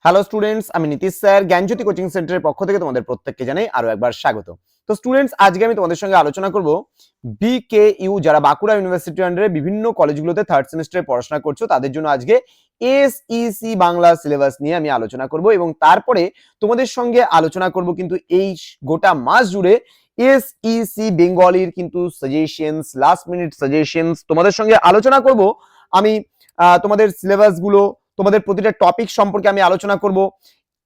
Hello students, আমি Nitish sir জ্ঞানজ্যোতি coaching সেন্টারের পক্ষ থেকে তোমাদের প্রত্যেককে জানাই আরো একবার স্বাগত। তো স্টুডেন্টস, আজকে আমি তোমাদের সঙ্গে আলোচনা করব বিকেইউ যারা বাঁকুড়া ইউনিভার্সিটির আন্ডারে বিভিন্ন কলেজগুলোতে থার্ড সেমিস্টারে পড়াশোনা করছো তাদের জন্য আজকে এসইসি বাংলা সিলেবাস নিয়ে আমি আলোচনা করব এবং তারপরে তোমাদের সঙ্গে আলোচনা করব কিন্তু এই গোটা মাস জুড়ে এসইসি বেঙ্গলির কিন্তু সাজেশনস, লাস্ট মিনিট সাজেশনস তোমাদের সঙ্গে আলোচনা করব। আমি তোমাদের সিলেবাস গুলো, তোমাদের প্রতিটা টপিক সম্পর্কে আমি আলোচনা করব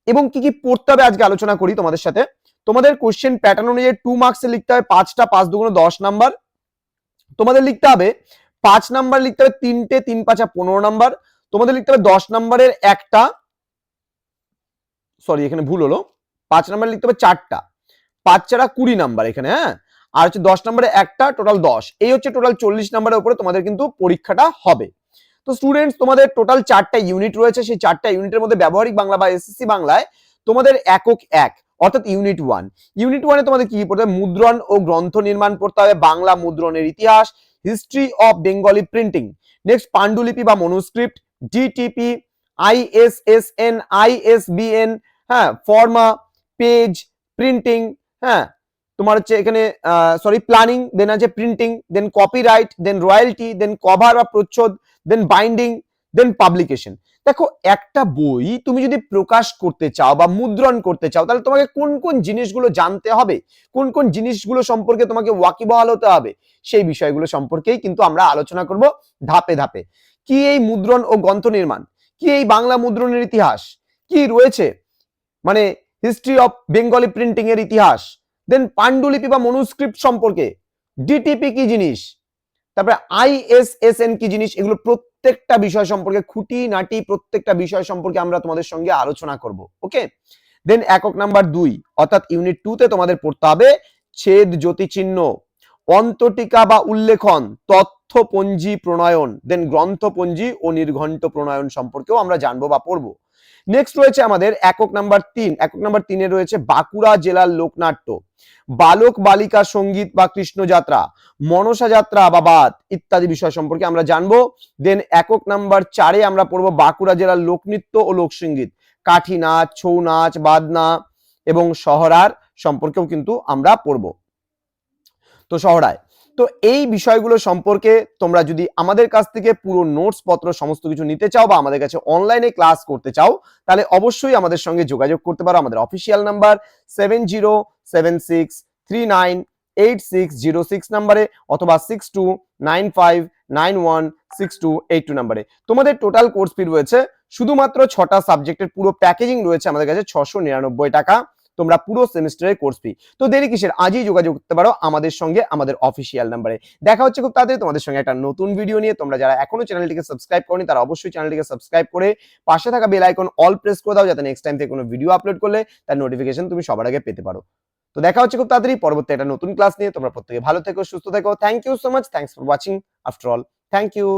এবং কি কি পড়তে হবে আজকে আলোচনা করি তোমাদের সাথে। তোমাদের কোশ্চেন প্যাটার্ন অনুযায়ী 2 মার্কসে লিখতে হবে 5টা, 5 দুগুণ 10 নাম্বার। তোমাদের লিখতে হবে 5 নাম্বার, লিখতে হবে 3টে, 3 5 15 নাম্বার। তোমাদের লিখতে হবে 10 নাম্বারের একটা, সরি এখানে ভুল হলো, 5 নাম্বার লিখতে হবে 4টা, 5 4 20 নাম্বার এখানে, হ্যাঁ। আর হচ্ছে 10 নাম্বারে একটা, টোটাল 10। এই হচ্ছে টোটাল 40 নাম্বারের উপরে তোমাদের কিন্তু পরীক্ষাটা হবে। তো স্টুডেন্টস, তোমাদের টোটাল 4টা ইউনিট রয়েছে। সেই 4টা ইউনিটের মধ্যে ব্যবহারিক বাংলা বা এসএসসি বাংলায় তোমাদের একক 1 অর্থাৎ ইউনিট 1। ইউনিট 1 এ তোমাদের কি কি পড়তে হবে? মুদ্রণ ও গ্রন্থ নির্মাণ পড়তে হবে, বাংলা মুদ্রণের ইতিহাস, history of Bengali printing, next পান্ডুলিপি বা মনুস্ক্রিপ্ট, ডিটিপি, আইএসএসএন, আইএসবিএন, হ্যাঁ, ফর্মা, পেজ, প্রিন্টিং, হ্যাঁ, তোমার হচ্ছে এখানে সরি প্ল্যানিং, দেন আছে প্রিন্টিং, দেন কপিরাইট, দেন রয়্যালটি, দেন কভার বা প্রচ্ছদ, দেন বাইন্ডিং, দেন পাবলিকেশন। দেখো, একটা বই তুমি যদি প্রকাশ করতে চাও বা মুদ্রণ করতে চাও তাহলে তোমাকে কোন কোন জিনিসগুলো জানতে হবে, কোন কোন জিনিসগুলো সম্পর্কে তোমাকে ওয়াকিবহাল হতে হবে, সেই বিষয়গুলো সম্পর্কেই কিন্তু আমরা আলোচনা করব ধাপে ধাপে। কি এই মুদ্রণ ও গ্রন্থ নির্মাণ, কি এই বাংলা মুদ্রণের ইতিহাস, কি রয়েছে মানে হিস্ট্রি অফ বেঙ্গলি প্রিন্টিং এর ইতিহাস, দেন পান্ডুলিপি বা মনুস্ক্রিপ্ট সম্পর্কে, ডিটিপি কি জিনিস, তারপরে আইএসএসএন কি জিনিস, এগুলো প্রত্যেকটা বিষয় সম্পর্কে খুঁটিনাটি প্রত্যেকটা বিষয় সম্পর্কে আমরা তোমাদের সঙ্গে আলোচনা করব। ওকে, দেন একক নাম্বার 2 অর্থাৎ ইউনিট 2 তে তোমাদের পড়তে হবে ছেদ জ্যোতিচিহ্ন, অন্তটিকা বা উল্লেখন, তথ্যপঞ্জি প্রণয়ন, দেন গ্রন্থপঞ্জি ও নির্ঘণ্ট প্রণয়ন সম্পর্কেও আমরা জানবো বা পড়বো। নেক্সট রয়েছে আমাদের একক নাম্বার 3। একক নাম্বার 3 এ রয়েছে বাঁকুড়া জেলার লোকনাট্য, বালক বালিকা সঙ্গীত বা কৃষ্ণযাত্রা, মনসা যাত্রা বা বাদ ইত্যাদি বিষয় সম্পর্কে আমরা জানবো। দেন একক নাম্বার 4 এ আমরা পড়বো বাঁকুড়া জেলার লোকনৃত্য ও লোকসঙ্গীত, কাঠি নাচ, ছৌ নাচ, বাদনা এবং সহরার সম্পর্কেও কিন্তু আমরা পড়বো। তো সহরায়, তো এই বিষয়গুলো সম্পর্কে তোমরা যদি আমাদের কাছ থেকে পুরো নোটস পত্র সমস্ত কিছু নিতে চাও বা আমাদের কাছে অনলাইনে ক্লাস করতে চাও তাহলে অবশ্যই আমাদের সঙ্গে যোগাযোগ করতে পারো। আমাদের অফিসিয়াল নাম্বার 7076398606 নাম্বারে অথবা 6295916282 নাম্বারে। তোমাদের টোটাল কোর্স ফি রয়েছে শুধুমাত্র 6টা সাবজেক্টের পুরো প্যাকেজিং রয়েছে আমাদের কাছে 699 টাকা, তোমরা পুরো সেমিস্টারের কোর্স ফি। তো দেরি কিসের, আজই যোগাযোগ করতে পারো আমাদের সঙ্গে আমাদের অফিসিয়াল নাম্বারে। দেখা হচ্ছে খুব তাড়াতাড়ি তোমাদের সঙ্গে একটা নতুন ভিডিও নিয়ে। তোমরা যারা এখনো চ্যানেলটিকে সাবস্ক্রাইব করনি তারা অবশ্যই চ্যানেলটিকে সাবস্ক্রাইব করে পাশে থাকা বেল আইকন অল প্রেস করে দাও যাতে নেক্সট টাইম থেকে কোনো ভিডিও আপলোড করলে তার নোটিফিকেশন তুমি সবার আগে পেতে পারো। তো দেখা হচ্ছে খুব তাড়াতাড়ি পরবর্তী একটা নতুন ক্লাস নিয়ে। তোমরা প্রত্যেকে ভালো থেকো, সুস্থ থেকো। Thank you so much, thanks for watching after all, thank you.